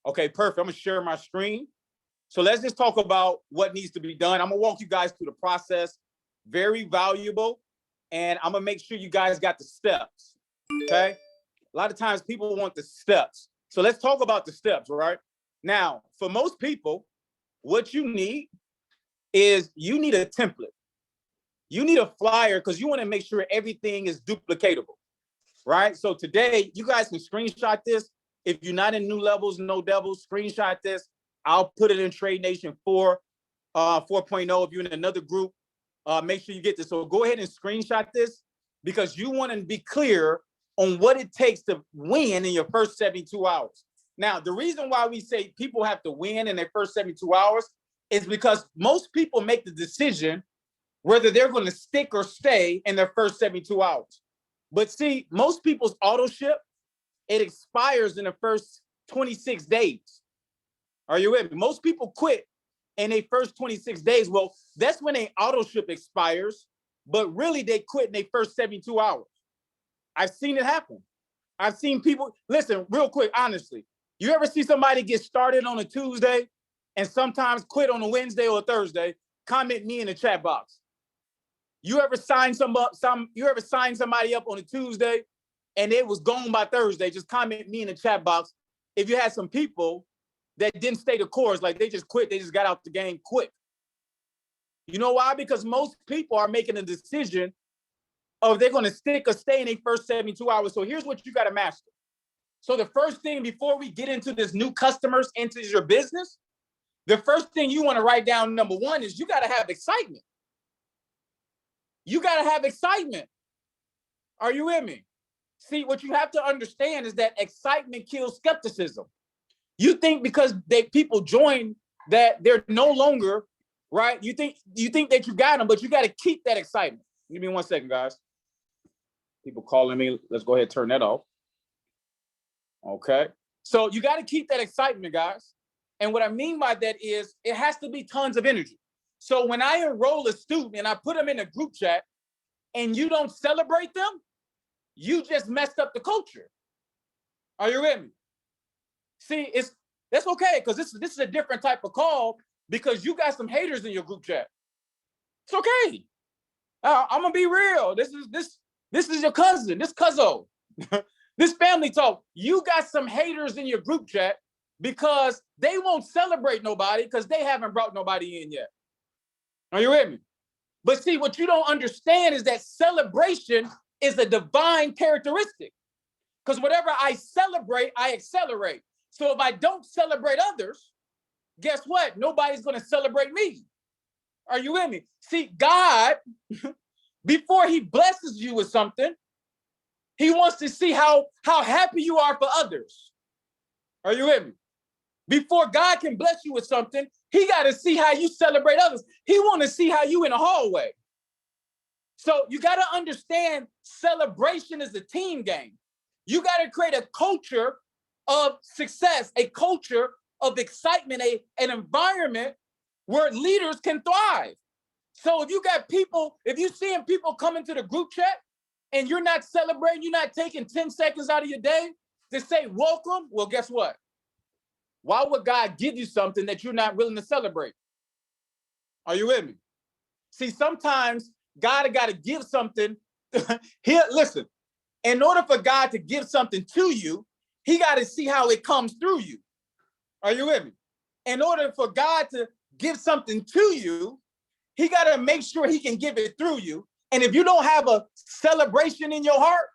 Okay, perfect. I'm gonna share my screen. So let's just talk about what needs to be done. I'm gonna walk you guys through the process. Very valuable. And I'm gonna make sure you guys got the steps. Okay. A lot of times people want the steps. So let's talk about the steps, right? Now, for most people, what you need is you need a template. You need a flyer because you want to make sure everything is duplicatable, right? So today, you guys can screenshot this. If you're not in New Levels, No Devils, screenshot this. I'll put it in Trade Nation 4.0. If you're in another group, make sure you get this. So go ahead and screenshot this because you want to be clear on what it takes to win in your first 72 hours. Now, the reason why we say people have to win in their first 72 hours is because most people make the decision whether they're going to stick or stay in their first 72 hours. But see, most people's auto ship, it expires in the first 26 days. Are you with me? Most people quit in their first 26 days. Well, that's when a auto ship expires, but really they quit in their first 72 hours. I've seen it happen. I've seen people, listen, real quick, honestly, you ever see somebody get started on a Tuesday and sometimes quit on a Wednesday or a Thursday? Comment me in the chat box. You ever sign you ever sign somebody up on a Tuesday and it was gone by Thursday? Just comment me in the chat box if you had some people that didn't stay the course, like they just quit, they just got out the game quick. You know why? Because most people are making a decision of they're going to stick or stay in their first 72 hours. So here's what you got to master. So the first thing before we get into this new customers into your business, the first thing you want to write down, number one, is you got to have excitement. You got to have excitement. Are you with me? See, what you have to understand is that excitement kills skepticism. You think because people join that they're no longer, right? You think that you got them, but you got to keep that excitement. Give me 1 second, guys. People calling me. Let's go ahead and turn that off. Okay. So you got to keep that excitement, guys. And what I mean by that is it has to be tons of energy. So when I enroll a student and I put them in a group chat and you don't celebrate them, you just messed up the culture. Are you with me? See, that's okay, because this is a different type of call because you got some haters in your group chat. It's okay. I'm gonna be real. This is your cousin, this cuzzo, this family talk. You got some haters in your group chat because they won't celebrate nobody because they haven't brought nobody in yet. Are you with me? But see, what you don't understand is that celebration is a divine characteristic. Because whatever I celebrate, I accelerate. So if I don't celebrate others, guess what? Nobody's going to celebrate me. Are you with me? See, God, before he blesses you with something, he wants to see how happy you are for others. Are you with me? Before God can bless you with something, he got to see how you celebrate others. He want to see how you in the hallway. So you got to understand celebration is a team game. You got to create a culture of success, a culture of excitement, an environment where leaders can thrive. So if you got people, if you're seeing people come into the group chat and you're not celebrating, you're not taking 10 seconds out of your day to say welcome, well, guess what? Why would God give you something that you're not willing to celebrate? Are you with me? See, sometimes God got to give something. Here, listen, in order for God to give something to you, he got to see how it comes through you. Are you with me? In order for God to give something to you, he got to make sure he can give it through you. And if you don't have a celebration in your heart,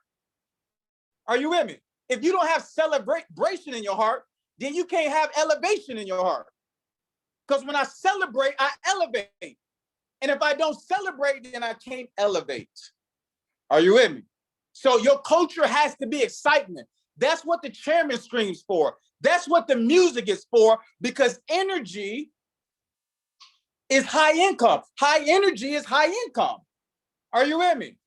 are you with me? If you don't have celebration in your heart, then you can't have elevation in your heart. Because when I celebrate, I elevate. And if I don't celebrate, then I can't elevate. Are you with me? So your culture has to be excitement. That's what the chairman screams for. That's what the music is for, because energy is high income. High energy is high income. Are you with me?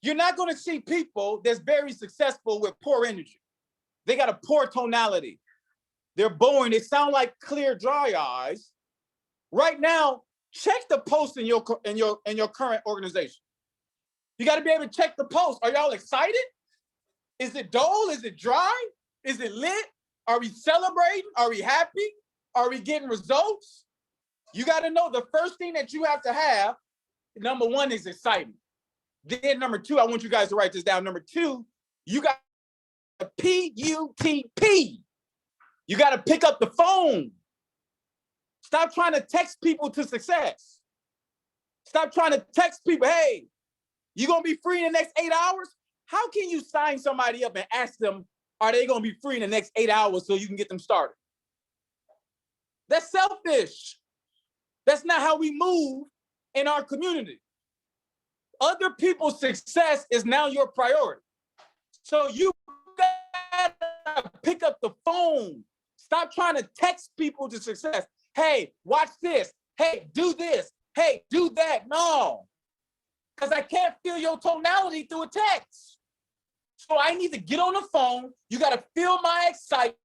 You're not going to see people that's very successful with poor energy. They got a poor tonality. They're boring. They sound like clear, dry eyes. Right now, check the post in your current organization. You got to be able to check the post. Are y'all excited? Is it dull? Is it dry? Is it lit? Are we celebrating? Are we happy? Are we getting results? You got to know the first thing that you have to have, number one, is excitement. Then number two, I want you guys to write this down. Number two, you got PUTP. You got to pick up the phone. Stop trying to text people to success. Stop trying to text people, hey, you going to be free in the next 8 hours? How can you sign somebody up and ask them, are they going to be free in the next 8 hours so you can get them started? That's selfish. That's not how we move in our community. Other people's success is now your priority. So you gotta pick up the phone. Stop trying to text people to success. Hey, watch this. Hey, do this. Hey, do that. No, because I can't feel your tonality through a text. So I need to get on the phone. You got to feel my excitement.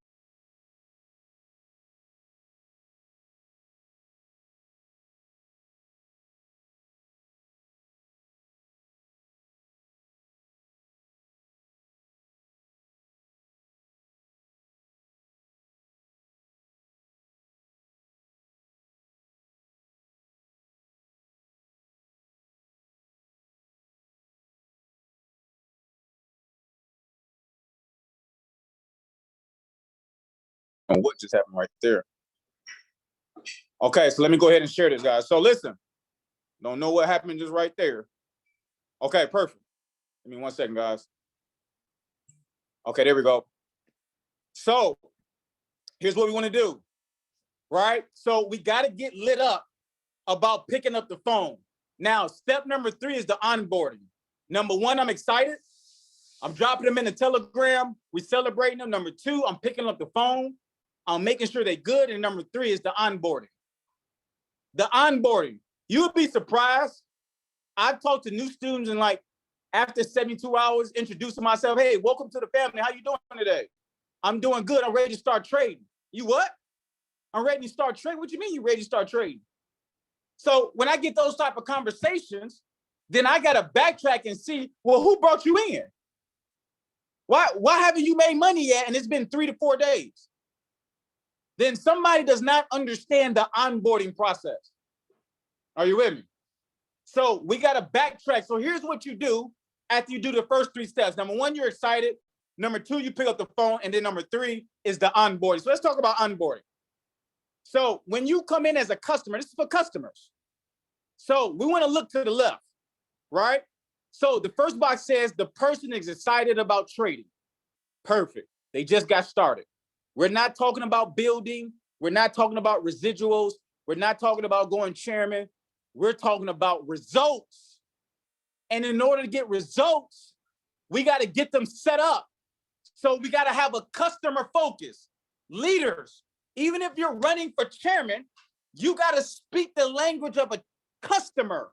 On what just happened right there. Okay, so let me go ahead and share this, guys. So listen, don't know what happened just right there. Okay, perfect. Give me 1 second, guys. Okay, there we go. So here's what we want to do, right? So we got to get lit up about picking up the phone. Now, step number 3 is the onboarding. Number 1, I'm excited. I'm dropping them in the Telegram. We're celebrating them. Number 2, I'm picking up the phone. I'm making sure they're good. And number 3 is the onboarding. The onboarding. You would be surprised. I've talked to new students and like after 72 hours, introducing myself. Hey, welcome to the family. How you doing today? I'm doing good. I'm ready to start trading. You what? I'm ready to start trading. What you mean you ready to start trading? So when I get those type of conversations, then I got to backtrack and see, well, who brought you in? Why haven't you made money yet? And it's been 3 to 4 days. Then somebody does not understand the onboarding process. Are you with me? So we got to backtrack. So here's what you do after you do the first 3 steps. Number 1, you're excited. Number 2, you pick up the phone. And then number 3 is the onboarding. So let's talk about onboarding. So when you come in as a customer, this is for customers. So we want to look to the left, right? So the first box says the person is excited about trading. Perfect. They just got started. We're not talking about building. We're not talking about residuals. We're not talking about going chairman. We're talking about results. And in order to get results, we got to get them set up. So we got to have a customer focus. Leaders, even if you're running for chairman, you got to speak the language of a customer.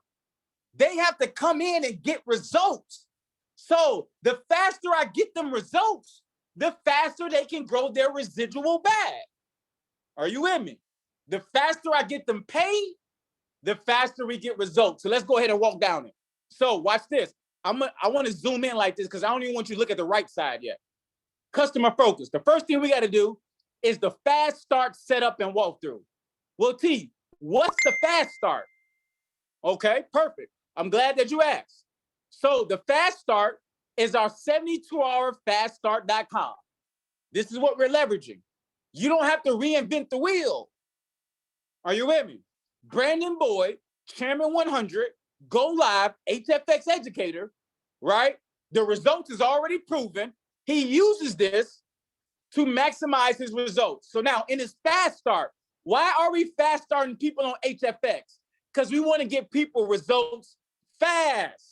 They have to come in and get results. So the faster I get them results, the faster they can grow their residual bag. Are you with me? The faster I get them paid, the faster we get results. So let's go ahead and walk down it. So watch this. I want to zoom in like this because I don't even want you to look at the right side yet. Customer focus. The first thing we got to do is the fast start, setup, and walkthrough. Well, T, what's the fast start? Okay, perfect. I'm glad that you asked. So the fast start is our 72-hour faststart.com. This is what we're leveraging. You don't have to reinvent the wheel. Are you with me? Brandon Boyd, Chairman 100, go live, HFX educator, right? The results is already proven. He uses this to maximize his results. So now in his fast start, why are we fast starting people on HFX? Because we want to get people results fast.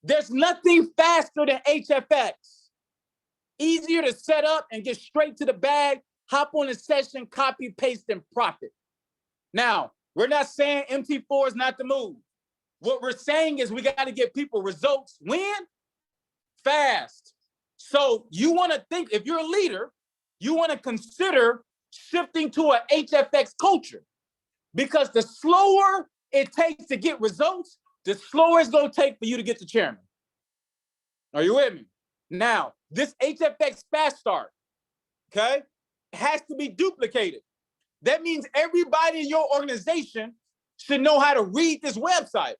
There's nothing faster than HFX. Easier to set up and get straight to the bag, hop on a session, copy, paste, and profit. Now, we're not saying MT4 is not the move. What we're saying is we got to get people results when? Fast. So you want to think, if you're a leader, you want to consider shifting to an HFX culture, because the slower it takes to get results, the slower it's going to take for you to get to chairman. Are you with me? Now, this HFX fast start, okay? It has to be duplicated. That means everybody in your organization should know how to read this website.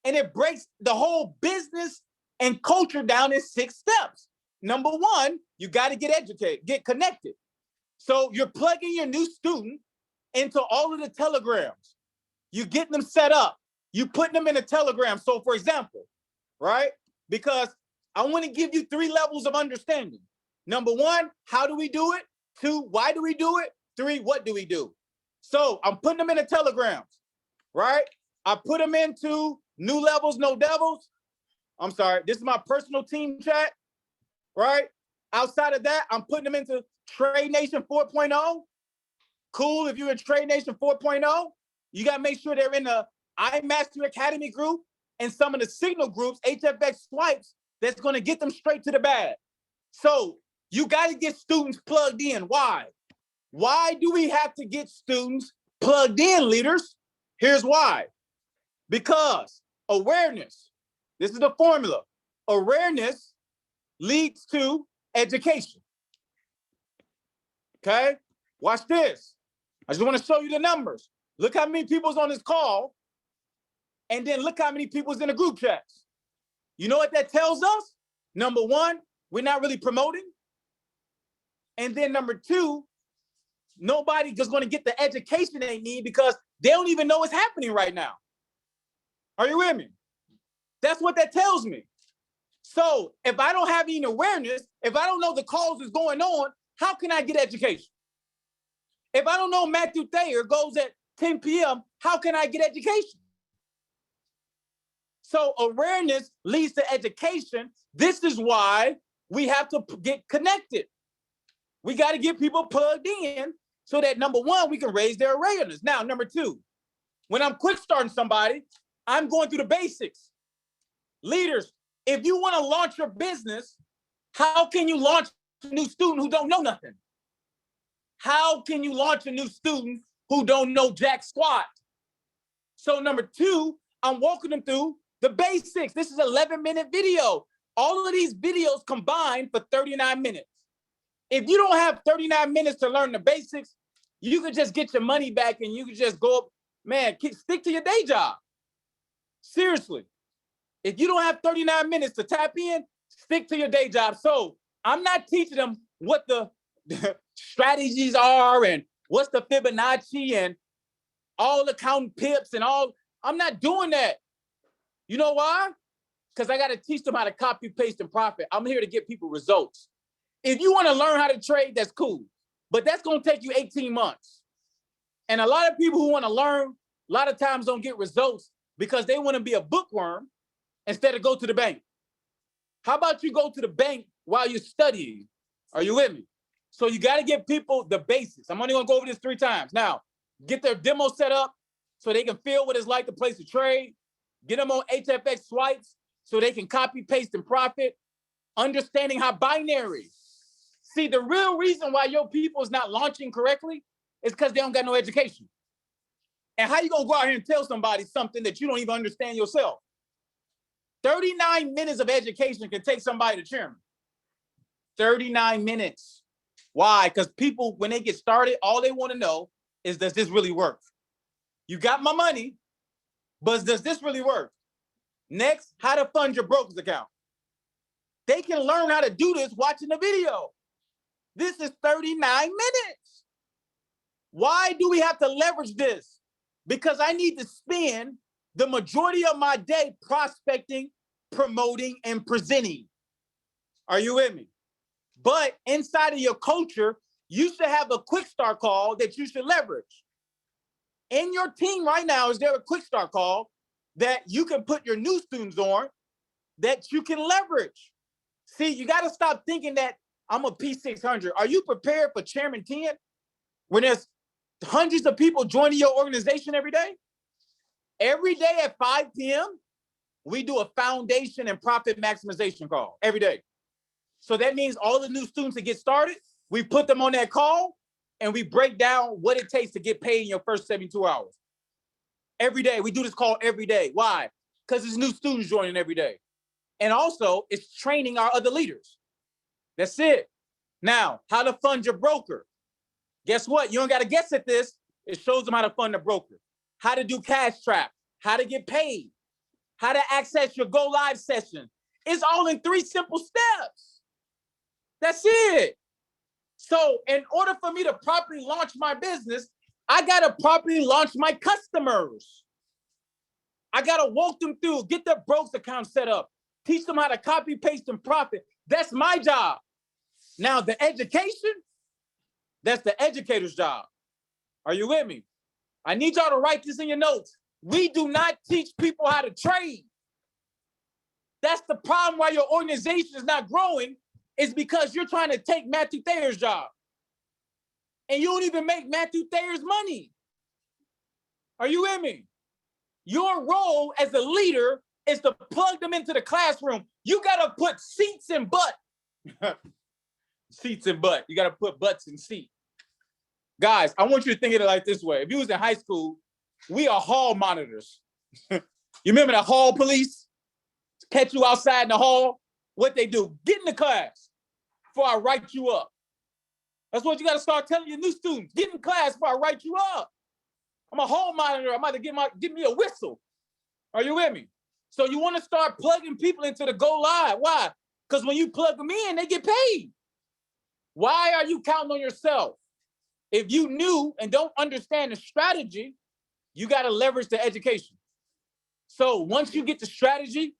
And it breaks the whole business and culture down in 6 steps. Number one, you got to get educated, get connected. So you're plugging your new student into all of the telegrams. You get them set up. You put them in a telegram. So for example, right? Because I want to give you 3 levels of understanding. Number one, how do we do it? 2, why do we do it? 3, what do we do? So I'm putting them in the telegrams, right? I put them into New Levels, No Devils. I'm sorry, this is my personal team chat, right? Outside of that, I'm putting them into Trade Nation 4.0. Cool, if you're in Trade Nation 4.0, you got to make sure they're in the iMaster Academy group and some of the signal groups, HFX swipes, that's going to get them straight to the bag. So you got to get students plugged in. Why? Why do we have to get students plugged in, leaders? Here's why. Because awareness, this is the formula. Awareness leads to education. Okay? Watch this. I just want to show you the numbers. Look how many people's on this call, and then look how many people's in the group chats. You know what that tells us? Number one, we're not really promoting. And then number 2, nobody is going to get the education they need because they don't even know what's happening right now. Are you with me? That's what that tells me. So if I don't have any awareness, if I don't know the cause is going on, how can I get education? If I don't know Matthew Thayer goes at 10 p.m., how can I get education? So awareness leads to education. This is why we have to get connected. We got to get people plugged in so that number one, we can raise their awareness. Now, number 2, when I'm quick starting somebody, I'm going through the basics. Leaders, if you want to launch your business, how can you launch a new student who don't know nothing? How can you launch a new student who don't know jack squat? So number 2, I'm walking them through the basics. This is an 11-minute video. All of these videos combined for 39 minutes. If you don't have 39 minutes to learn the basics, you could just get your money back and you could just go up, man, stick to your day job. Seriously. If you don't have 39 minutes to tap in, stick to your day job. So I'm not teaching them what the strategies are and what's the Fibonacci and all the counting pips and all. I'm not doing that. You know why? Because I got to teach them how to copy, paste, and profit. I'm here to get people results. If you want to learn how to trade, that's cool. But that's going to take you 18 months. And a lot of people who want to learn, a lot of times don't get results because they want to be a bookworm instead of go to the bank. How about you go to the bank while you're studying? Are you with me? So you got to give people the basics. I'm only going to go over this 3 times. Now, get their demo set up so they can feel what it's like to place a trade. Get them on HFX swipes so they can copy, paste, and profit. Understanding how binary. See, the real reason why your people is not launching correctly is because they don't got no education. And how you going to go out here and tell somebody something that you don't even understand yourself? 39 minutes of education can take somebody to chairman. 39 minutes. Why? Because people, when they get started, all they want to know is, does this really work? You got my money, but does this really work? Next, how to fund your broker's account. They can learn how to do this watching the video. This is 39 minutes. Why do we have to leverage this? Because I need to spend the majority of my day prospecting, promoting, and presenting. Are you with me? But inside of your culture, you should have a quick start call that you should leverage. In your team right now, is there a quick start call that you can put your new students on that you can leverage? See, you got to stop thinking that I'm a P600. Are you prepared for Chairman 10 when there's hundreds of people joining your organization every day? Every day at 5 p.m., we do a foundation and profit maximization call every day. So that means all the new students that get started, we put them on that call and we break down what it takes to get paid in your first 72 hours. Every day, we do this call every day. Why? Because there's new students joining every day. And also, it's training our other leaders. That's it. Now, how to fund your broker. Guess what? You don't got to guess at this. It shows them how to fund a broker, how to do cash trap, how to get paid, how to access your go live session. It's all in 3 simple steps. That's it. So in order for me to properly launch my business, I got to properly launch my customers. I got to walk them through, get their Brokes account set up, teach them how to copy, paste, and profit. That's my job. Now, the education, that's the educator's job. Are you with me? I need y'all to write this in your notes. We do not teach people how to trade. That's the problem why your organization is not growing, is because you're trying to take Matthew Thayer's job. And you don't even make Matthew Thayer's money. Are you with me? Your role as a leader is to plug them into the classroom. You got to put seats in butt. Seats in butt. You got to put butts in seats. Guys, I want you to think of it like this way. If you was in high school, we are hall monitors. You remember the hall police? Catch you outside in the hall. What they do? Get in the class before I write you up. That's what you got to start telling your new students. Get in class before I write you up. I'm a hall monitor. I'm about to give me a whistle. Are you with me? So you want to start plugging people into the go live. Why? Because when you plug them in, they get paid. Why are you counting on yourself? If you knew and don't understand the strategy, you got to leverage the education. So once you get the strategy,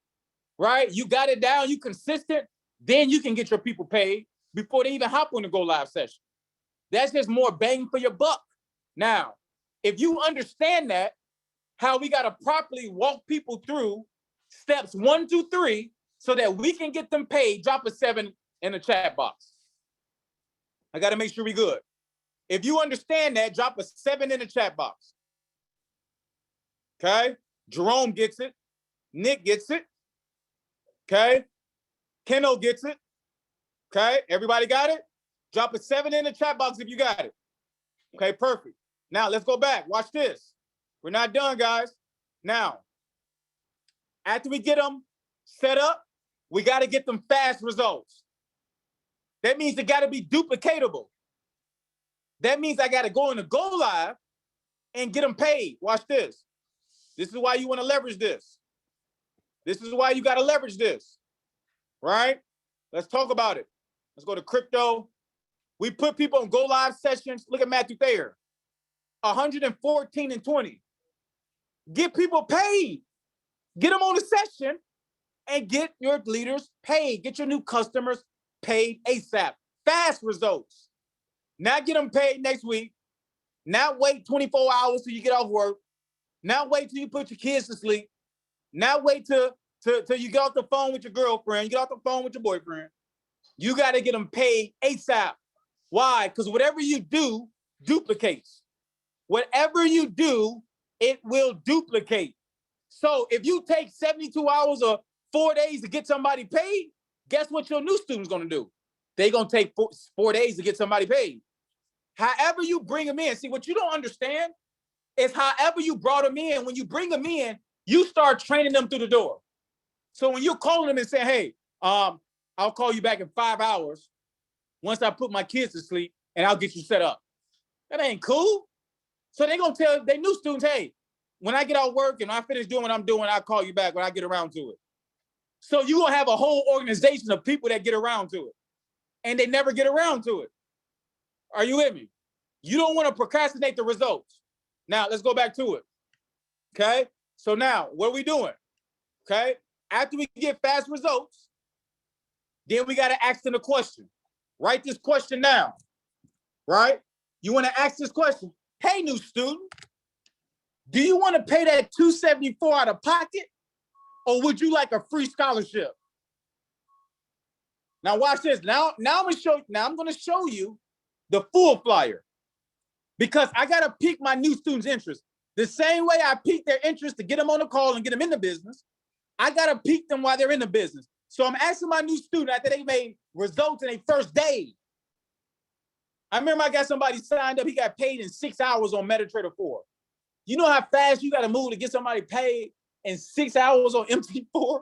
right, you got it down, you consistent, then you can get your people paid before they even hop on the go live session. That's just more bang for your buck. Now, if you understand that, how we got to properly walk people through steps 1 through 3 so that we can get them paid, drop a 7 in the chat box. I got to make sure we good. If you understand that, drop a 7 in the chat box. Okay? Jerome gets it. Nick gets it. Okay? Keno gets it. Okay? Everybody got it? Drop a 7 in the chat box if you got it. Okay, perfect. Now, let's go back. Watch this. We're not done, guys. Now, after we get them set up, we got to get them fast results. That means they got to be duplicatable. That means I got to go in the go live and get them paid. Watch this. This is why you want to leverage this. This is why you got to leverage this, right? Let's talk about it. Let's go to crypto. We put people on go live sessions. Look at Matthew Thayer, 114 and 20. Get people paid. Get them on the session and get your leaders paid. Get your new customers paid ASAP. Fast results. Not get them paid next week. Not wait 24 hours till you get off work. Not wait till you put your kids to sleep. Not wait till you get off the phone with your girlfriend. You get off the phone with your boyfriend. You got to get them paid ASAP. Why? Because whatever you do duplicates. Whatever you do, it will duplicate. So if you take 72 hours or 4 days to get somebody paid, guess what your new student's going to do? They're going to take 4 days to get somebody paid. However you bring them in, see, what you don't understand is however you brought them in, when you bring them in, you start training them through the door. So when you're calling them and saying, hey, I'll call you back in 5 hours once I put my kids to sleep and I'll get you set up. That ain't cool. So they're going to tell their new students, hey, when I get out of work and I finish doing what I'm doing, I'll call you back when I get around to it. So you're going to have a whole organization of people that get around to it. And they never get around to it. Are you with me? You don't want to procrastinate the results. Now, let's go back to it. Okay? So now, what are we doing? Okay? After we get fast results, then we got to ask them a question. Write this question down. Right? You want to ask this question. Hey, new student, do you want to pay that $274 out of pocket? Or would you like a free scholarship? Now watch this. Now I'm going to show you the full flyer because I got to pique my new students' interest. The same way I pique their interest to get them on the call and get them in the business, I got to pique them while they're in the business. So I'm asking my new student after they made results in their first day. I remember I got somebody signed up. He got paid in 6 hours on MetaTrader 4. You know how fast you got to move to get somebody paid in 6 hours on MT4?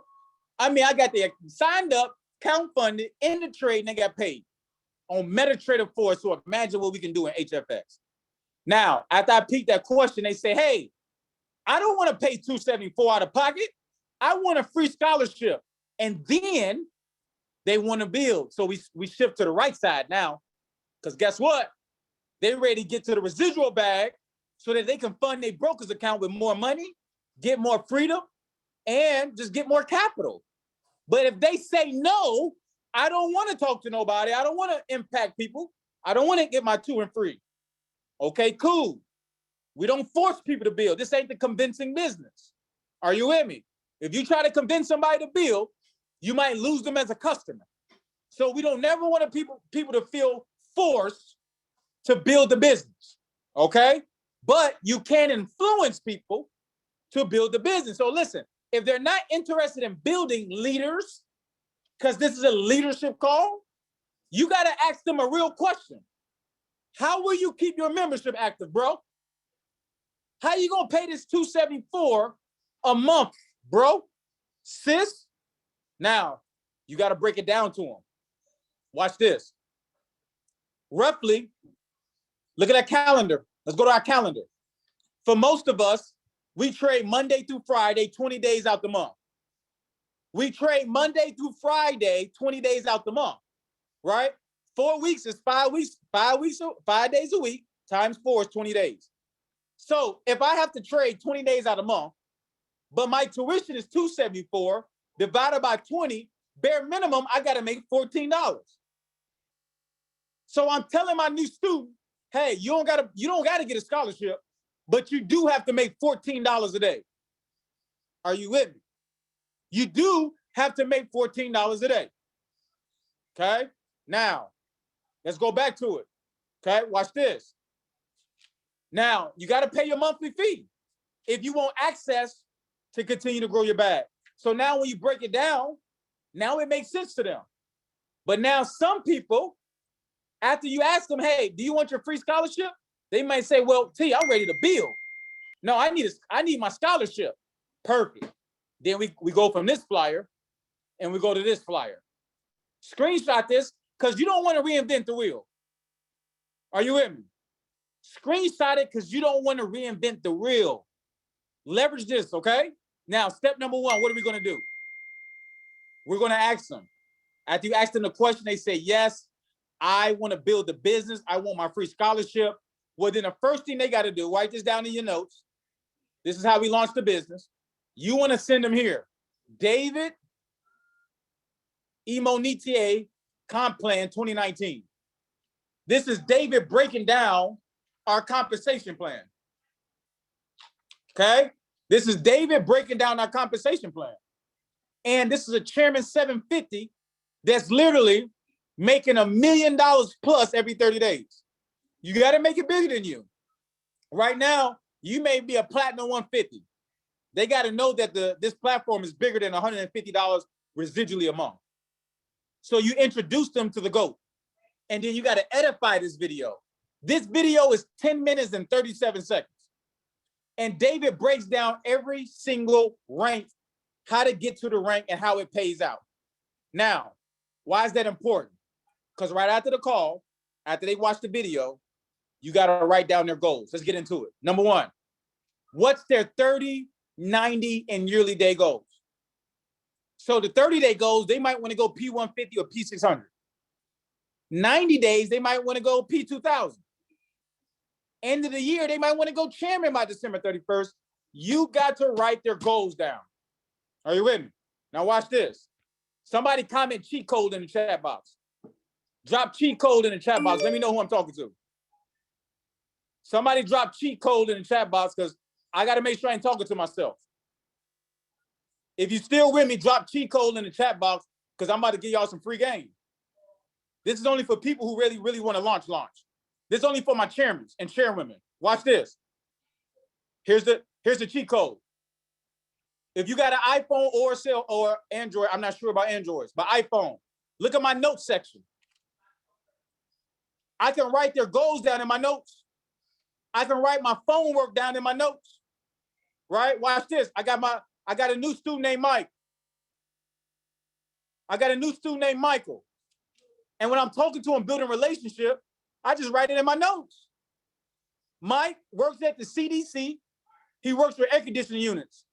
I mean, I got they signed up, count funded, in the trade, and they got paid on MetaTrader 4. So imagine what we can do in HFX. Now, after I peek that question, they say, hey, I don't want to pay $274 out of pocket. I want a free scholarship. And then they want to build. So we shift to the right side now, because guess what? They're ready to get to the residual bag so that they can fund their broker's account with more money, get more freedom, and just get more capital. But if they say no, I don't want to talk to nobody. I don't want to impact people. I don't want to get my 2 and free. Okay, cool. We don't force people to build. This ain't the convincing business. Are you with me? If you try to convince somebody to build, you might lose them as a customer. So we don't never want people to feel forced to build the business, okay? But you can influence people to build the business. So listen, if they're not interested in building leaders, because this is a leadership call, you got to ask them a real question. How will you keep your membership active, bro? How you gonna pay this $274 a month, bro? Sis? Now, you got to break it down to them. Watch this. Roughly, look at that calendar. Let's go to our calendar. For most of us, we trade Monday through Friday, 20 days out the month. We trade Monday through Friday, 20 days out the month, right? 4 weeks is 5 weeks, 5 days a week, times 4 is 20 days. So if I have to trade 20 days out a month, but my tuition is $274, divided by 20, bare minimum, I got to make $14. So I'm telling my new student, hey, you don't gotta get a scholarship, but you do have to make $14 a day. Are you with me? You do have to make $14 a day. Okay? Now, let's go back to it. Okay, watch this. Now, you got to pay your monthly fee if you want access to continue to grow your bag. So now when you break it down, now it makes sense to them. But now some people, after you ask them, hey, do you want your free scholarship? They might say, well, T, I'm ready to build. No, I need my scholarship. Perfect. Then we go from this flyer and we go to this flyer. Screenshot this because you don't want to reinvent the wheel. Are you with me? Screenshot it because you don't want to reinvent the wheel. Leverage this, okay? Now, step number 1, what are we going to do? We're going to ask them. After you ask them the question, they say, yes, I want to build the business. I want my free scholarship. Well, then the first thing they got to do, write this down in your notes. This is how we launched the business. You want to send them here. David Imonitie Comp Plan 2019. This is David breaking down our compensation plan. Okay? This is David breaking down our compensation plan. And this is a Chairman 750 that's literally making $1 million plus every 30 days. You got to make it bigger than you. Right now, you may be a platinum 150. They got to know that this platform is bigger than $150 residually a month. So you introduce them to the GOAT. And then you got to edify this video. This video is 10 minutes and 37 seconds. And David breaks down every single rank, how to get to the rank and how it pays out. Now, why is that important? Because right after the call, after they watch the video, you got to write down their goals. Let's get into it. Number 1, what's their 30, 90, and yearly day goals? So the 30-day goals, they might want to go P150 or P600. 90 days, they might want to go P2000. End of the year, they might want to go chairman by December 31st. You got to write their goals down. Are you with me? Now watch this. Somebody comment cheat code in the chat box. Drop cheat code in the chat box. Let me know who I'm talking to. Somebody drop cheat code in the chat box because I got to make sure I ain't talking to myself. If you still with me, drop cheat code in the chat box because I'm about to give y'all some free game. This is only for people who really, really want to launch. This is only for my chairmen and chairwomen. Watch this. Here's the cheat code. If you got an iPhone or Android, I'm not sure about Androids, but iPhone, look at my notes section. I can write their goals down in my notes. I can write my phone work down in my notes. Right? Watch this. I got a new student named Mike. I got a new student named Michael. And when I'm talking to him, building relationship, I just write it in my notes. Mike works at the CDC. He works for air conditioning units.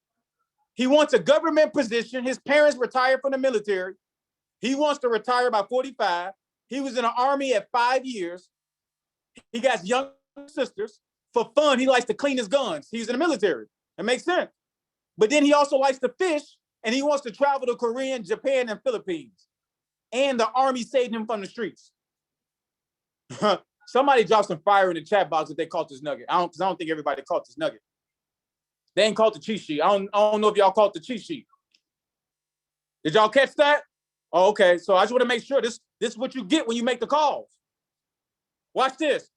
He wants a government position. His parents retired from the military. He wants to retire by 45. He was in the Army at 5 years. He got young sisters. For fun, he likes to clean his guns. He's in the military. It makes sense. But then he also likes to fish, and he wants to travel to Korea, Japan, and Philippines. And the Army saved him from the streets. Somebody dropped some fire in the chat box if they caught this nugget. I don't think everybody caught this nugget. They ain't caught the cheat sheet. I don't know if y'all caught the cheat sheet. Did y'all catch that? Oh, okay. So I just want to make sure this is what you get when you make the calls. Watch this.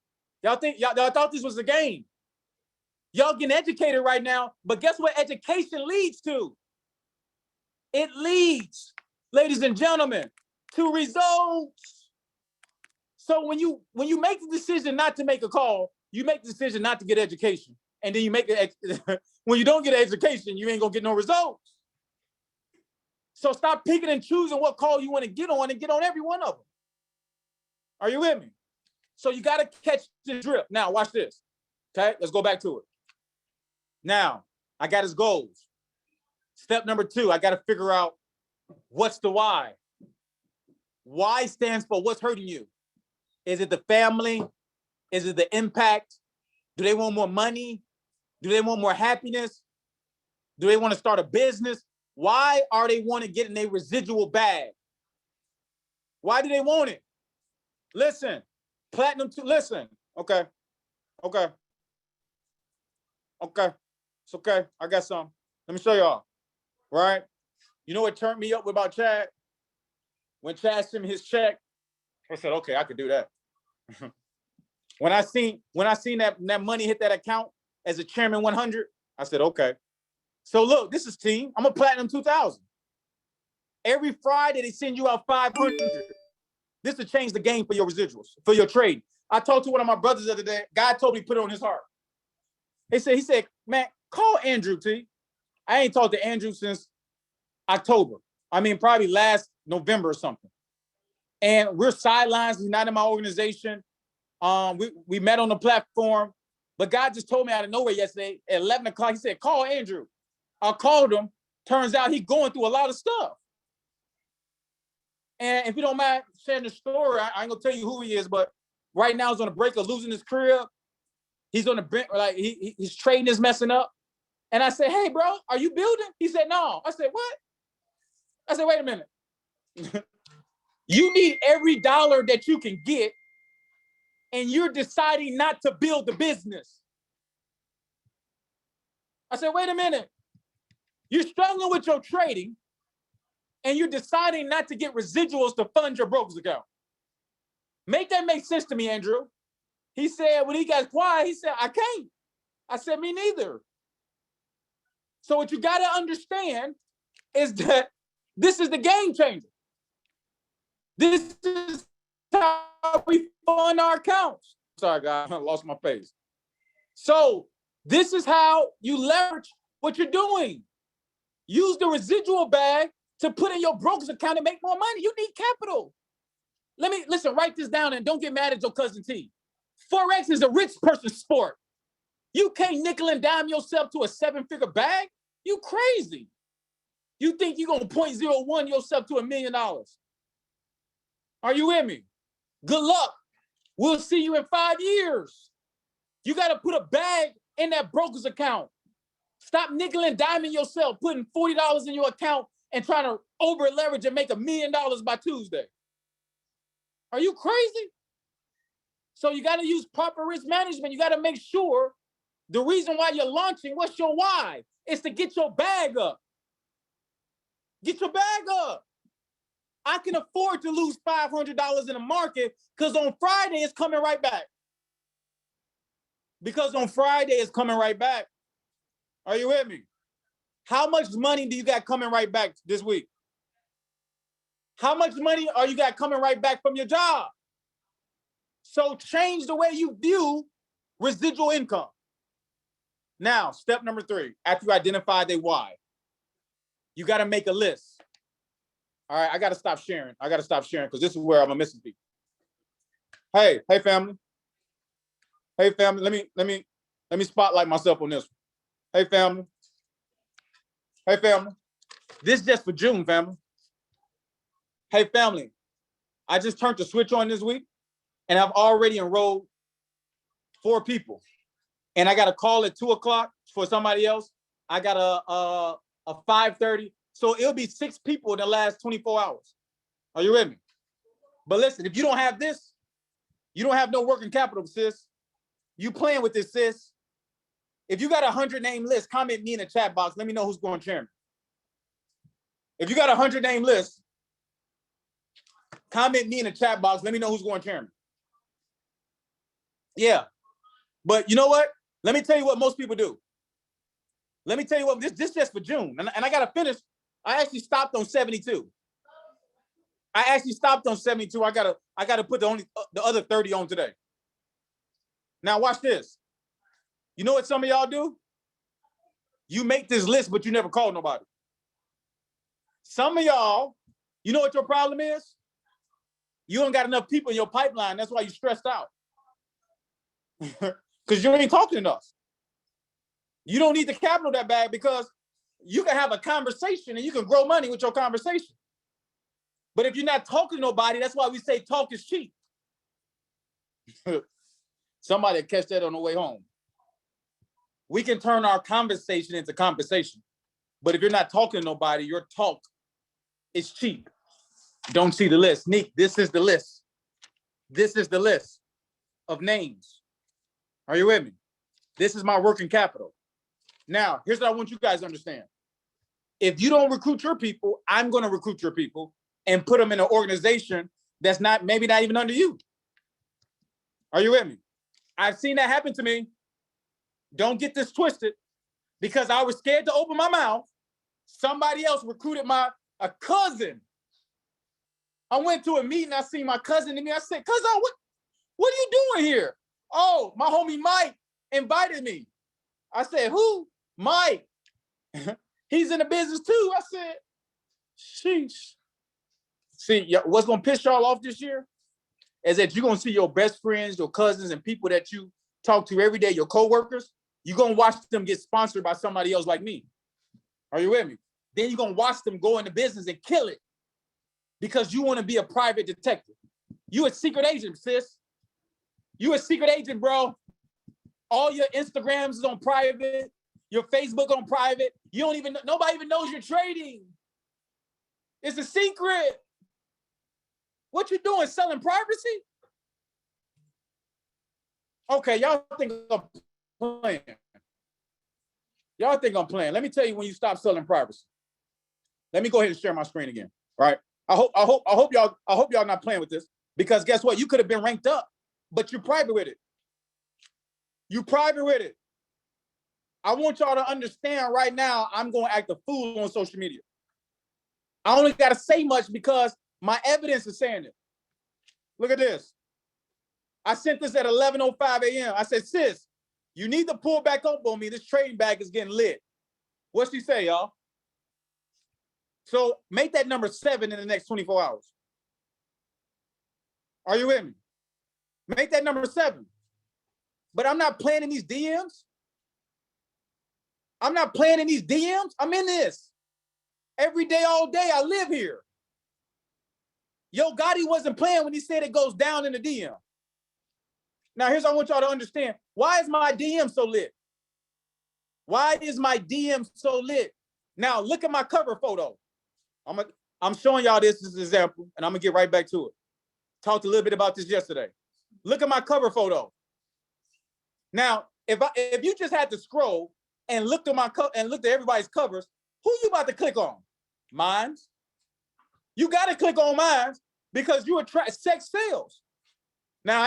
Y'all thought this was a game. Y'all getting educated right now, but guess what education leads to? It leads, ladies and gentlemen, to results. So when you make the decision not to make a call, you make the decision not to get education. And then you make it, when you don't get education, you ain't gonna get no results. So stop picking and choosing what call you want to get on and get on every one of them. Are you with me? So you got to catch the drip. Now, watch this. Okay, let's go back to it. Now, I got his goals. Step number 2, I got to figure out what's the why. Why stands for what's hurting you. Is it the family? Is it the impact? Do they want more money? Do they want more happiness? Do they want to start a business? Why are they want to get in a residual bag? Why do they want it? Listen, platinum, listen, okay. It's okay, I got some. Let me show y'all, right? You know what turned me up about Chad? When Chad sent me his check, I said, okay, I could do that. When I seen that money hit that account as a Chairman 100, I said, okay. So look, this is team. I'm a Platinum 2000. Every Friday, they send you out 500. This will change the game for your residuals, for your trade. I talked to one of my brothers the other day. God told me to put it on his heart. He said, man, call Andrew, T. I ain't talked to Andrew since October. I mean, probably last November or something. And we're sidelines. He's not in my organization. We met on the platform. But God just told me out of nowhere yesterday at 11 o'clock. He said, call Andrew. I called him. Turns out he's going through a lot of stuff. And if you don't mind sharing the story, I ain't gonna tell you who he is, but right now he's on the break of losing his crib. He's on the brink, like his trading is messing up. And I said, hey, bro, are you building? He said, no. I said, what? I said, wait a minute. You need every dollar that you can get, and you're deciding not to build the business. I said, wait a minute. You're struggling with your trading, and you're deciding not to get residuals to fund your broker's account. Make that make sense to me, Andrew. He said, when he got quiet, he said, I can't. I said, me neither. So what you got to understand is that this is the game changer. This is how we fund our accounts. Sorry, guys, I lost my face. So this is how you leverage what you're doing. Use the residual bag to put in your broker's account and make more money. You need capital. Listen, write this down and don't get mad at your cousin T. Forex is a rich person's sport. You can't nickel and dime yourself to a 7-figure bag. You crazy. You think you're going to 0.01 yourself to $1 million. Are you with me? Good luck. We'll see you in 5 years. You got to put a bag in that broker's account. Stop nickel and diming yourself, putting $40 in your account and trying to over leverage and make $1 million by Tuesday. Are you crazy? So you got to use proper risk management. You got to make sure the reason why you're launching, what's your why? It's to get your bag up. Get your bag up. I can afford to lose $500 in the market because on Friday it's coming right back. Because on Friday it's coming right back. Are you with me? How much money do you got coming right back this week? How much money are you got coming right back from your job? So change the way you view residual income. Now, step number 3, after you identify their why, you got to make a list. All right, I got to stop sharing. I got to stop sharing because this is where I'm missing people. Hey, family. Hey, family. Let me spotlight myself on this one. Hey, family. Hey, family. This is just for June, family. Hey, family. I just turned the switch on this week, and I've already enrolled 4 people. And I got a call at 2 o'clock for somebody else. I got a 5:30. So it'll be 6 people in the last 24 hours. Are you with me? But listen, if you don't have this, you don't have no working capital, sis. You playing with this, sis. If you got a 100-name list, comment me in the chat box. Let me know who's going chairman. If you got a 100-name list, comment me in the chat box. Let me know who's going chairman. Yeah. But you know what? Let me tell you what most people do. Let me tell you what, this just for June. And I got to finish. I actually stopped on 72. I actually stopped on 72. I gotta put the other 30 on today. Now watch this. You know what some of y'all do? You make this list, but you never call nobody. Some of y'all, you know what your problem is? You don't got enough people in your pipeline. That's why you're stressed out. Because you ain't talking enough. You don't need the capital that bad because you can have a conversation and you can grow money with your conversation. But if you're not talking to nobody, that's why we say talk is cheap. Somebody catch that on the way home. We can turn our conversation into compensation. But if you're not talking to nobody, your talk is cheap. Don't see the list. Nick, this is the list. This is the list of names. Are you with me? This is my working capital. Now, here's what I want you guys to understand. If you don't recruit your people, I'm going to recruit your people and put them in an organization that's maybe not even under you. Are you with me? I've seen that happen to me. Don't get this twisted. Because I was scared to open my mouth, somebody else recruited a cousin. I went to a meeting, I seen my cousin in me. I said, cousin, what are you doing here? Oh, my homie Mike invited me. I said, who? Mike. He's in the business too. I said, sheesh. See, what's going to piss y'all off this year is that you're going to see your best friends, your cousins, and people that you talk to every day, your coworkers, you're going to watch them get sponsored by somebody else like me. Are you with me? Then you're going to watch them go into business and kill it because you want to be a private detective. You a secret agent, sis. You a secret agent, bro. All your Instagrams is on private. Your Facebook on private. You don't even, nobody even knows you're trading. It's a secret. What you doing, selling privacy? Okay, y'all think I'm playing. Y'all think I'm playing. Let me tell you when you stop selling privacy. Let me go ahead and share my screen again. All right. I hope y'all not playing with this because guess what? You could have been ranked up, but you're private with it. You private with it. I want y'all to understand right now, I'm going to act a fool on social media. I only got to say much because my evidence is saying it. Look at this. I sent this at 11:05 a.m. I said, sis, you need to pull back up on me. This trading bag is getting lit. What's she say, y'all? So make that number 7 in the next 24 hours. Are you with me? Make that number 7. But I'm not playing in these DMs. I'm not playing in these DMs. I'm in this. Every day, all day, I live here. Yo Gotti wasn't playing when he said it goes down in the DM. Now, here's what I want y'all to understand. Why is my DM so lit? Why is my DM so lit? Now, look at my cover photo. I'm showing y'all this as an example, and I'm going to get right back to it. Talked a little bit about this yesterday. Look at my cover photo. Now, if you just had to scroll and look at everybody's covers, who you about to click on? Mine. You got to click on mine because you attract sex sales. Now,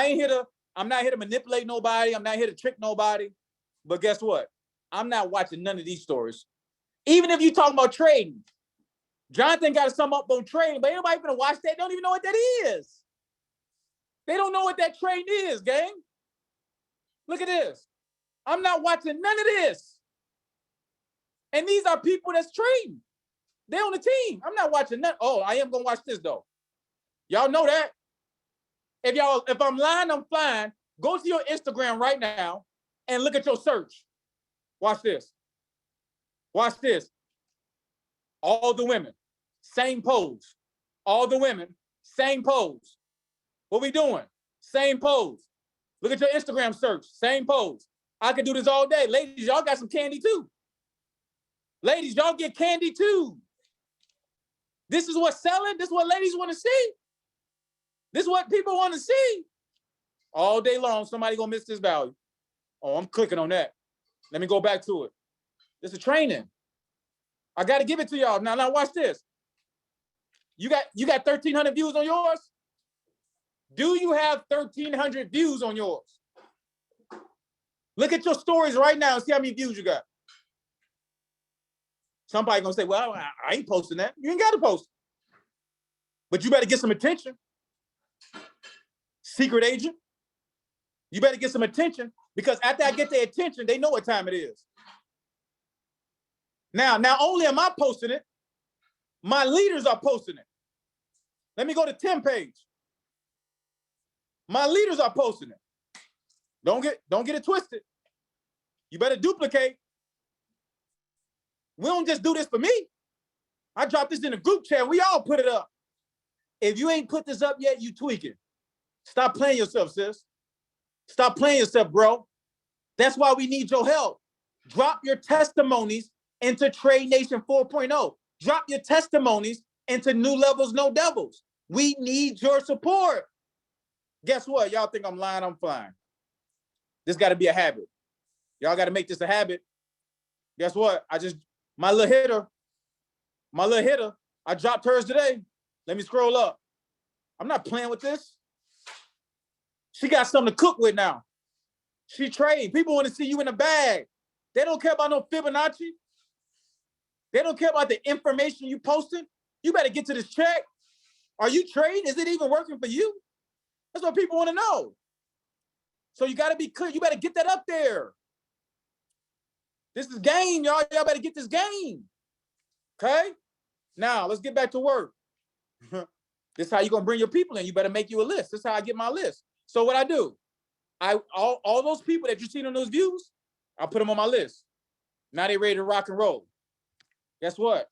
I'm not here to manipulate nobody. I'm not here to trick nobody. But guess what? I'm not watching none of these stories. Even if you talking about trading. Jonathan got some up on trading, but anybody gonna watch that? They don't even know what that is. They don't know what that trade is, gang. Look at this. I'm not watching none of this. And these are people that's trading. They on the team. I'm not watching that. Oh, I am gonna watch this though. Y'all know that. If I'm lying, I'm flying. Go to your Instagram right now and look at your search. Watch this. Watch this. All the women, same pose. All the women, same pose. What we doing? Same pose. Look at your Instagram search, same pose. I could do this all day. Ladies, y'all got some candy too. Ladies, y'all get candy too. This is what's selling. This is what ladies want to see. This is what people want to see. All day long, somebody gonna miss this value. Oh, I'm clicking on that. Let me go back to it. This is training. I got to give it to y'all. Now watch this. You got 1,300 views on yours? Do you have 1,300 views on yours? Look at your stories right now and see how many views you got. Somebody gonna say, well, I ain't posting that. You ain't got to post. But you better get some attention. Secret agent. You better get some attention because after I get their attention, they know what time it is. Now, not only am I posting it, my leaders are posting it. Let me go to 10 page. My leaders are posting it. Don't get it twisted. You better duplicate. We don't just do this for me. I dropped this in a group chat. We all put it up. If you ain't put this up yet, you tweaking. Stop playing yourself, sis. Stop playing yourself, bro. That's why we need your help. Drop your testimonies into Trade Nation 4.0. Drop your testimonies into New Levels, No Devils. We need your support. Guess what? Y'all think I'm lying, I'm flying. This got to be a habit. Y'all got to make this a habit. Guess what? My little hitter, I dropped hers today. Let me scroll up. I'm not playing with this. She got something to cook with now. She trade. People want to see you in the bag. They don't care about no Fibonacci. They don't care about the information you posted. You better get to this check. Are you trading? Is it even working for you? That's what people want to know. So you got to be clear. You better get that up there. This is game, y'all. Y'all better get this game. Okay? Now, let's get back to work. This is how you're going to bring your people in. You better make you a list. This is how I get my list. So what I do, all those people that you seen on those views, I put them on my list. Now they ready to rock and roll. Guess what?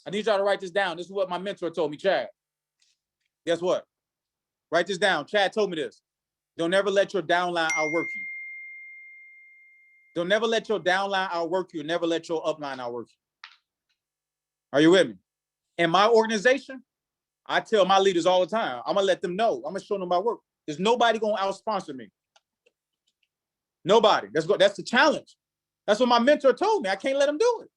I need y'all to write this down. This is what my mentor told me, Chad. Guess what? Write this down. Chad told me this. Don't ever let your downline outwork you. Don't never let your downline outwork you. Never let your upline outwork you. Are you with me? In my organization, I tell my leaders all the time, I'm going to let them know. I'm going to show them my work. There's nobody going to outsponsor me. Nobody. That's the challenge. That's what my mentor told me. I can't let them do it.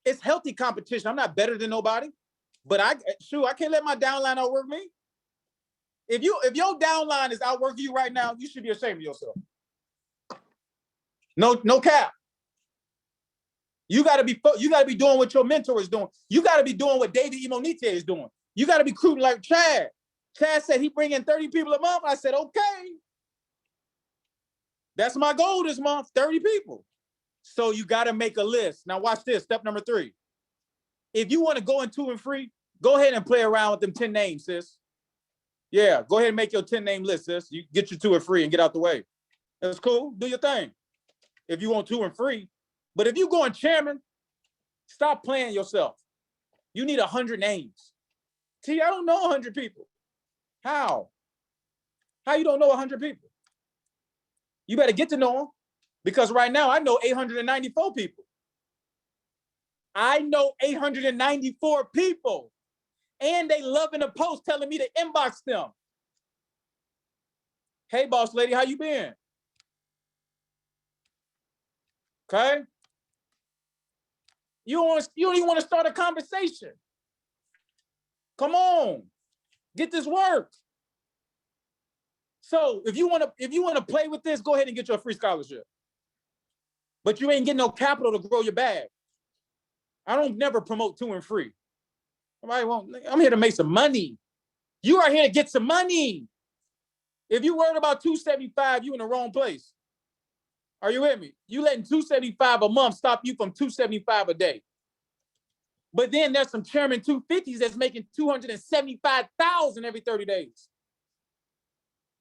It's healthy competition. I'm not better than nobody, but I can't let my downline outwork me. If your downline is outworking you right now, you should be ashamed of yourself. No cap. You gotta be doing what your mentor is doing. You gotta be doing what David Imonite is doing. You gotta be recruiting like Chad. Chad said he bring in 30 people a month. I said, okay. That's my goal this month, 30 people. So you gotta make a list. Now watch this, step number 3. If you wanna go in 2 and free, go ahead and play around with them 10 names, sis. Yeah, go ahead and make your 10 name list, sis. You get your 2 and free and get out the way. That's cool, do your thing. If you want 2 and free. But if you going chairman, stop playing yourself. You need 100 names. T, I don't know 100 people. How? How you don't know 100 people? You better get to know them because right now I know 894 people. I know 894 people and they loving the post telling me to inbox them. Hey, boss lady, how you been? Okay. You don't even want to start a conversation. Come on, get this work. So if you want to play with this, go ahead and get your free scholarship. But you ain't getting no capital to grow your bag. I don't never promote 2 and free. I'm here to make some money. You are here to get some money. If you worried about 275, you in the wrong place. Are you with me? You letting 275 a month stop you from 275 a day. But then there's some chairman 250s that's making 275,000 every 30 days.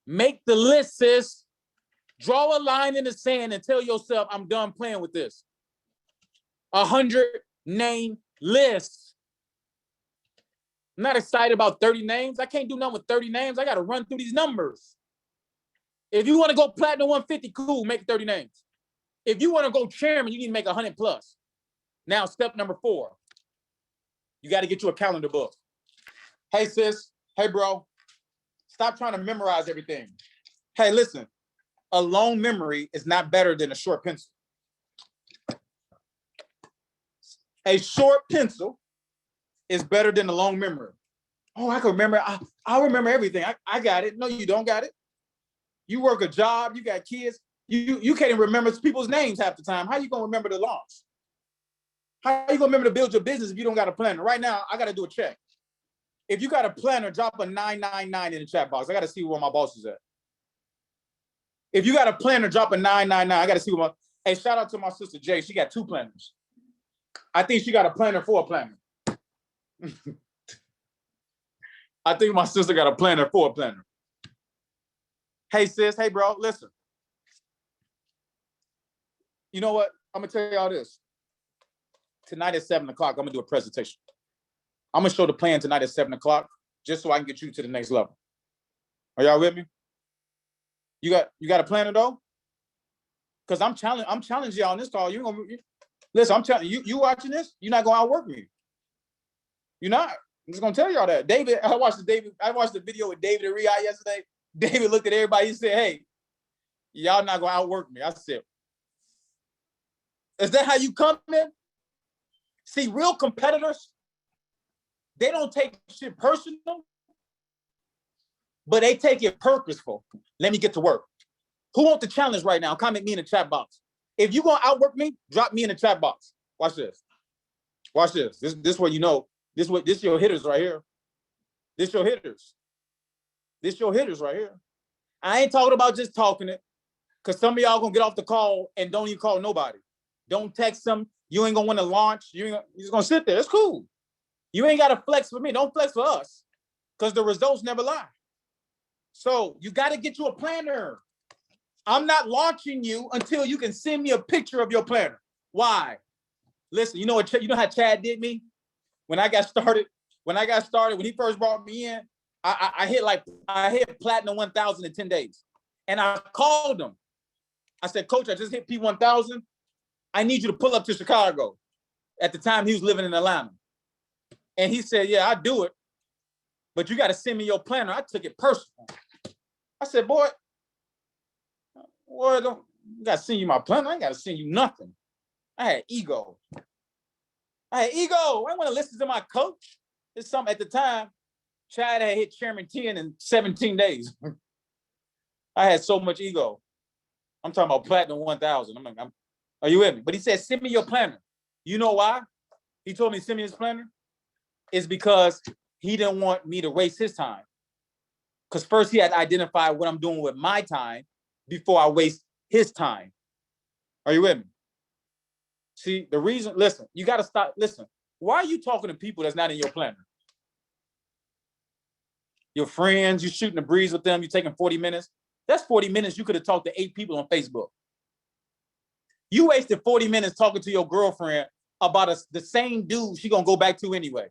Make the list, sis. Draw a line in the sand and tell yourself, I'm done playing with this. 100 name list. I'm not excited about 30 names. I can't do nothing with 30 names. I got to run through these numbers. If you want to go platinum 150, cool, make 30 names. If you want to go chairman, you need to make 100 plus. Now, step number 4. You got to get you a calendar book. Hey, sis. Hey, bro. Stop trying to memorize everything. Hey, listen. A long memory is not better than a short pencil. A short pencil is better than a long memory. Oh, I can remember. I remember everything. I got it. No, you don't got it. You work a job. You got kids. You can't even remember people's names half the time. How you gonna remember the launch? How you gonna remember to build your business if you don't got a planner? Right now, I got to do a check. If you got a planner, drop a 999 in the chat box. I got to see where my boss is at. If you got a planner, drop a 999. I got to see where my. Hey, shout out to my sister Jay. She got 2 planners. I think she got a planner for a planner. I think my sister got a planner for a planner. Hey, sis. Hey, bro. Listen. You know what? I'm going to tell y'all this. Tonight at 7 o'clock, I'm going to do a presentation. I'm going to show the plan tonight at 7 o'clock just so I can get you to the next level. Are y'all with me? You got a planner, though? Because I'm challenging y'all on this call. Listen, I'm telling you, you watching this, you're not going to outwork me. You're not. I'm just going to tell y'all that. David, I watched the video with David and Riyadh yesterday. David looked at everybody. He said, hey, y'all not going to outwork me. I said, is that how you come in? See, real competitors, they don't take shit personal, but they take it purposeful. Let me get to work. Who wants the challenge right now? Comment me in the chat box. If you're going to outwork me, drop me in the chat box. Watch this. Watch this. This way you know. This your hitters right here. This your hitters. This your hitters right here. I ain't talking about just talking it, because some of y'all going to get off the call and don't even call nobody. Don't text them. You ain't going to want to launch. You're just going to sit there. It's cool. You ain't got to flex for me. Don't flex for us, because the results never lie. So you got to get you a planner. I'm not launching you until you can send me a picture of your planner. Why? Listen, you know how Chad did me? When I got started, when he first brought me in, I hit platinum 1,000 in 10 days. And I called him. I said, Coach, I just hit P1000. I need you to pull up to Chicago. At the time, he was living in Atlanta. And he said, yeah, I'll do it, but you got to send me your planner. I took it personal. I said, boy, don't you got to send you my planner. I ain't got to send you nothing. I had ego. I want to listen to my coach. It's something at the time. Chad had hit Chairman 10 in 17 days. I had so much ego. I'm talking about platinum 1,000. Are you with me? But he said, send me your planner. You know why? He told me to send me his planner. It's because he didn't want me to waste his time. Because first he had to identify what I'm doing with my time before I waste his time. Are you with me? See, the reason, listen, you got to stop. Listen, why are you talking to people that's not in your planner? Your friends, you shooting the breeze with them, you're taking 40 minutes. That's 40 minutes you could have talked to 8 people on Facebook. You wasted 40 minutes talking to your girlfriend about the same dude she gonna go back to anyway.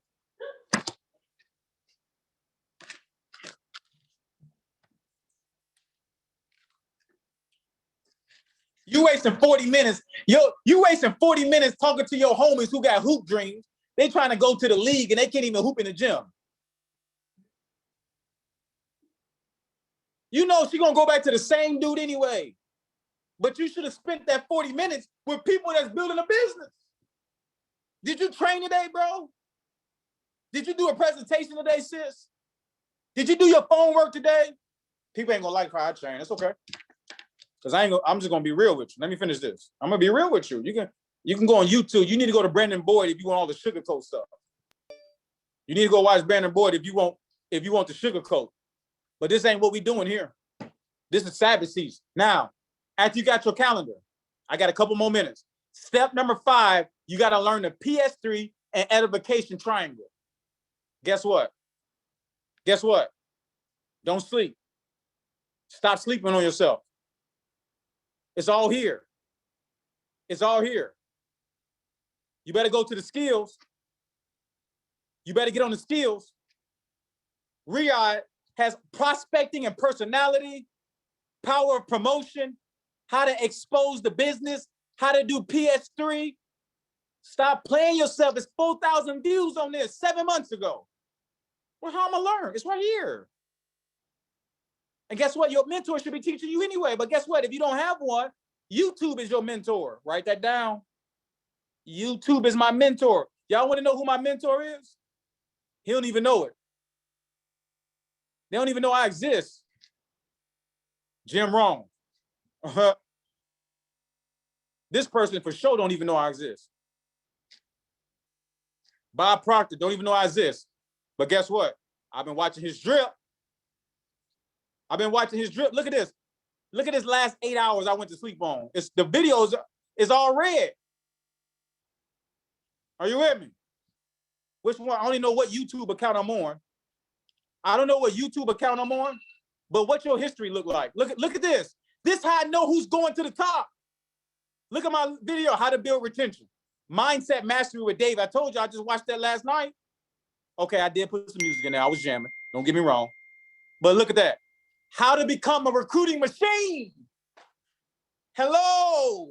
You wasting 40 minutes. You wasting 40 minutes talking to your homies who got hoop dreams. They trying to go to the league and they can't even hoop in the gym. You know she gonna go back to the same dude anyway. But you should have spent that 40 minutes with people that's building a business. Did you train today, bro? Did you do a presentation today, sis? Did you do your phone work today? People ain't gonna like how I train. It's okay. Because I'm just gonna be real with you. Let me finish this. I'm gonna be real with you. You can go on YouTube. You need to go to Brandon Boyd if you want all the sugarcoat stuff. You need to go watch Brandon Boyd if you want the sugarcoat. But this ain't what we doing here. This is Sabbath season. Now, after you got your calendar, I got a couple more minutes. Step number 5, you got to learn the PS3 and edification triangle. Guess what? Guess what? Don't sleep. Stop sleeping on yourself. It's all here. It's all here. You better go to the skills. You better get on the skills. Riyadh has prospecting and personality, power of promotion, how to expose the business, how to do PS3. Stop playing yourself. It's 4,000 views on this 7 months ago. Well, how am I learn? It's right here. And guess what? Your mentor should be teaching you anyway. But guess what? If you don't have one, YouTube is your mentor. Write that down. YouTube is my mentor. Y'all want to know who my mentor is? He don't even know it. They don't even know I exist. Jim Rohn. This person for sure don't even know I exist. Bob Proctor don't even know I exist. But guess what? I've been watching his drip. I've been watching his drip. Look at this. Look at this last 8 hours I went to sleep on. It's the videos is all red. Are you with me? Which one? I only know what YouTube account I'm on. I don't know what YouTube account I'm on, but what your history look like. Look at this. This how I know who's going to the top. Look at my video, how to build retention. Mindset Mastery with Dave. I told you I just watched that last night. Okay, I did put some music in there. I was jamming. Don't get me wrong. But look at that. How to become a recruiting machine. Hello.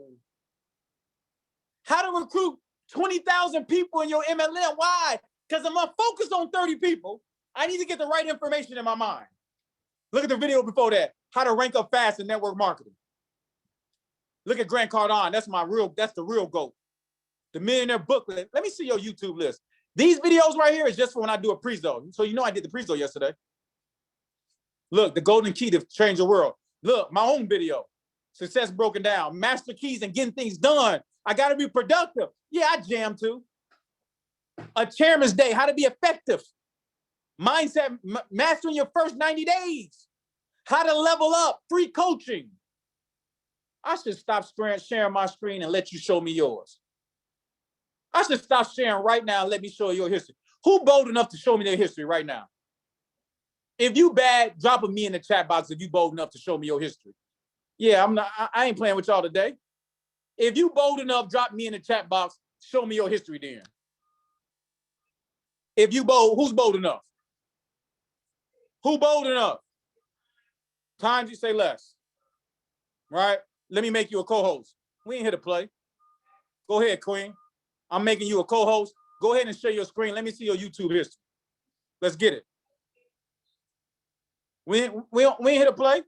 How to recruit 20,000 people in your MLM. Why? Because I'm not focused on 30 people. I need to get the right information in my mind. Look at the video before that. How to rank up fast in network marketing. Look at Grant Cardone. That's the real GOAT. The Millionaire Booklet. Let me see your YouTube list. These videos right here is just for when I do a pre-zo. So you know I did the pre-zo yesterday. Look, the golden key to change the world. Look, my own video. Success broken down. Master keys and getting things done. I got to be productive. Yeah, I jam too. A chairman's day. How to be effective. Mindset. Mastering your first 90 days. How to level up. Free coaching. I should stop sharing my screen and let you show me yours. I should stop sharing right now and let me show you your history. Who bold enough to show me their history right now? If you bad, drop a me in the chat box if you bold enough to show me your history. Yeah, I ain't playing with y'all today. If you bold enough, drop me in the chat box, show me your history then. If you bold, who's bold enough? Who bold enough? Times you say less. Right? Let me make you a co-host. We ain't here to play. Go ahead, Queen. I'm making you a co-host. Go ahead and share your screen. Let me see your YouTube history. Let's get it. We ain't here to play.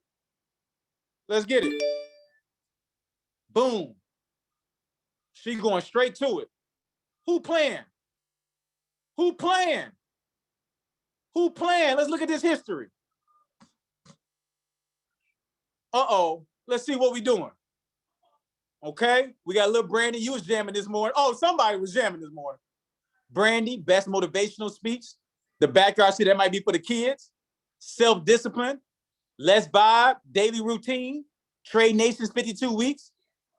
Let's get it. Boom. She going straight to it. Who playing? Who playing? Who playing? Let's look at this history. Uh-oh. Let's see what we doing. Okay. We got a little Brandy. You was jamming this morning. Oh, somebody was jamming this morning. Brandy, best motivational speech. The backyard, see, that might be for the kids. Self-discipline. Let's vibe. Daily routine. Trade Nations 52 weeks.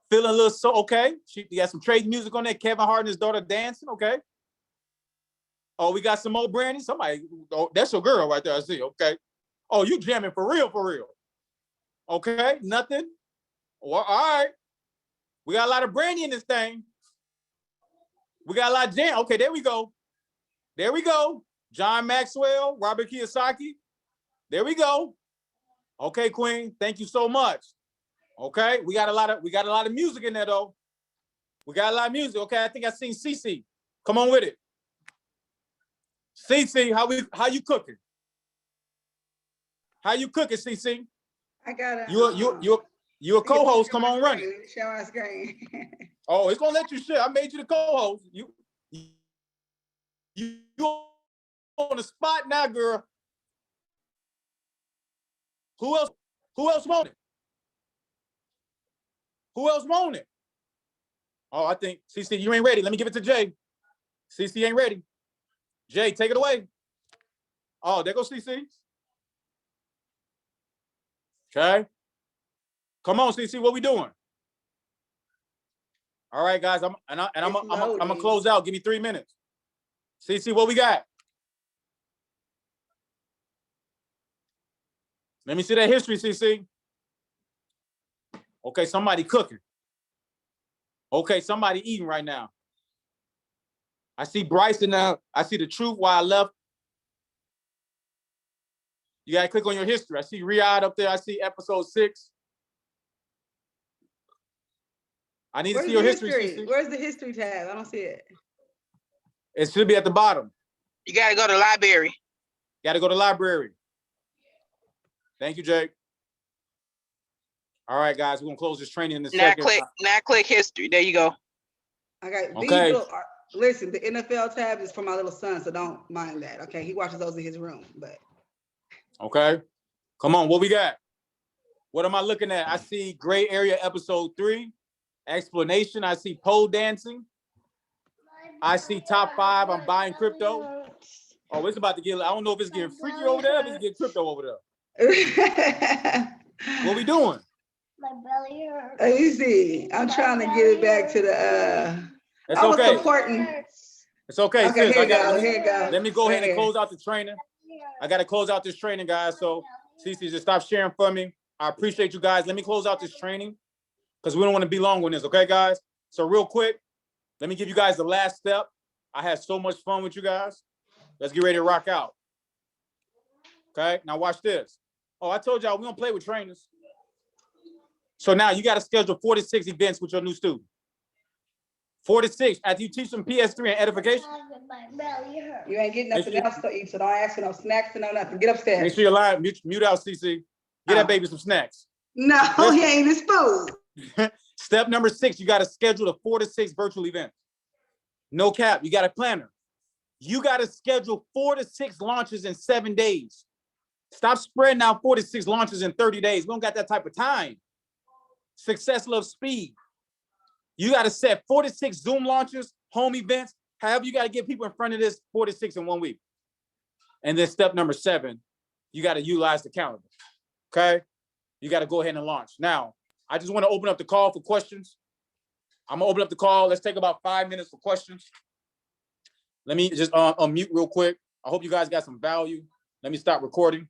Feeling a little so okay. You got some trade music on there. Kevin Hart and his daughter dancing. Okay. Oh, we got some more Brandy. Somebody, oh, that's your girl right there. I see. Okay. Oh, you jamming for real, for real. Okay. Nothing. Well, all right. We got a lot of Brandy in this thing. We got a lot of jam. Okay, there we go. There we go. John Maxwell, Robert Kiyosaki. There we go. Okay, Queen. Thank you so much. Okay, we got a lot of music in there though. We got a lot of music. Okay, I think I seen CC. Come on with it. CC, how you cooking? How you cooking, CC? I got it. You a co-host. Come on, run it. Share my screen. Oh, it's gonna let you share. I made you the co-host. You on the spot now, girl. Who else want it? Who else want it? Oh, I think CC, you ain't ready. Let me give it to Jay. CC ain't ready. Jay, take it away. Oh, there goes CC. Okay. Come on, CC, what we doing? All right, guys. I'm gonna close out. Give me 3 minutes. CC, what we got? Let me see that history, CC. Okay, somebody cooking. Okay, somebody eating right now. I see Bryson now. I see the truth while I left. You gotta click on your history. I see Riyadh up there. I see episode 6. I need to see your history. CC. Where's the history tab? I don't see it. It should be at the bottom. You gotta go to library. Gotta go to library. Thank you, Jake. All right, guys, we're gonna close this training in a second. Now click history. There you go. Okay. Okay. Listen, the NFL tab is for my little son, so don't mind that. Okay, he watches those in his room, but. Okay, come on, what we got? What am I looking at? I see gray area episode 3, explanation. I see pole dancing. I see top 5. I'm buying crypto. Oh, it's about to get. I don't know if it's getting freaky over there. If it's getting crypto over there. What we doing? My belly hurts. You see, I'm trying to get it back to the. It's I was okay. supporting. It's okay. Okay, Sis. here you go. Let me go ahead and close out the training. I got to close out this training, guys. So, Cece, just stop sharing for me. I appreciate you guys. Let me close out this training because we don't want to be long on this. Okay, guys? So real quick, let me give you guys the last step. I had so much fun with you guys. Let's get ready to rock out. Okay, now watch this. Oh, I told y'all we don't play with trainers. So now you got to schedule 4 to 6 events with your new student. 4 to 6 after you teach them PS3 and edification. My belly hurts. You ain't getting nothing else to eat, so don't ask for no snacks and no nothing. Get upstairs. Make sure you're live. Mute out, CC. Get that baby some snacks. No, he ain't his food. Step number 6, you got to schedule the 4 to 6 virtual events. No cap. You got a planner. You got to schedule 4 to 6 launches in 7 days. Stop spreading out 4 to 6 launches in 30 days. We don't got that type of time. Success loves speed. You got to set 4 to 6 Zoom launches, home events. However, you got to get people in front of this 4 to 6 in 1 week. And then step number 7, you got to utilize the calendar. Okay? You got to go ahead and launch. Now, I just want to open up the call for questions. I'm going to open up the call. Let's take about 5 minutes for questions. Let me just unmute real quick. I hope you guys got some value. Let me stop recording.